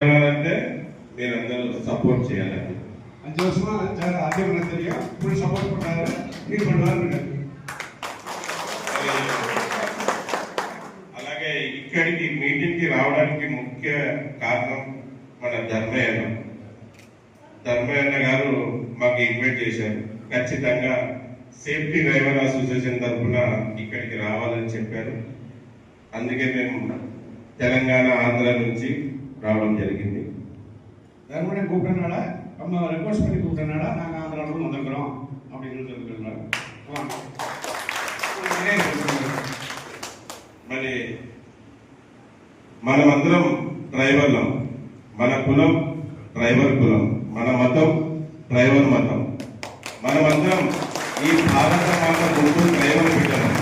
అంటే మీరందరూ సపోర్ట్ చేయాలండి. అందుకోసமா చాలా ఆధ్వర్యంగా தெரியும் ఇప్పుడు సపోర్ట్ பண்ணாரு మీరు பண்ணுவாరు. అలాగే ఇక్కడికి మీటింగ్ కి రావడానికి ముఖ్య కారణం మన ధర్మయ్య గారు మాకు ఇన్వైట్ చేశారు. ఖచ్చితంగా సేఫ్టీ డ్రైవర్ అసోసియేషన్ తరఫున ఇక్కడికి రావాలని చెప్పారు. అందుకే మేము తెలంగాణ ఆంధ్ర నుంచి రావడం జరిగింది. தர்மனை கூப்பிட்டனால நம்ம ரெக்வஸ்ட் பண்ணி கூப்பிட்டனால நாங்கள் ஆந்திராவில் வந்திருக்கிறோம் அப்படின்னு சொல்லியிருக்கிறோம். మరి మనమందరం డ్రైవర్లం. మన కులం డ్రైవర్ కులం, మన మతం డ్రైవర్ మతం. మనమందరం ఈ భారత మాత ముందు డ్రైవర్ బిడ్డలం.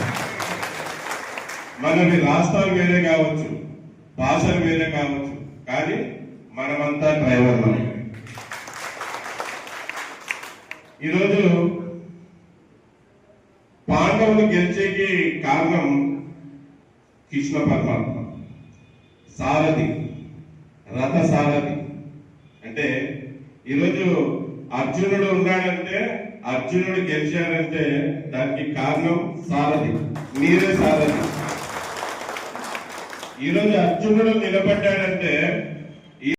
మనవి రాష్ట్రాలు వేరే కావచ్చు, భాషలు వేరే కావచ్చు, కానీ మనమంతా డ్రైవర్లం. ఈరోజు పాండవులు గెలిచేకి కారణం కృష్ణ పరమాత్మ, సారథి, రథ సారథి. అంటే ఈరోజు అర్జునుడు ఉన్నాడంటే, అర్జునుడు గెలిచాడంటే దానికి కారణం సారథి, మీరే సారథి. ఈరోజు అర్జునుడు నిలబడ్డాడంటే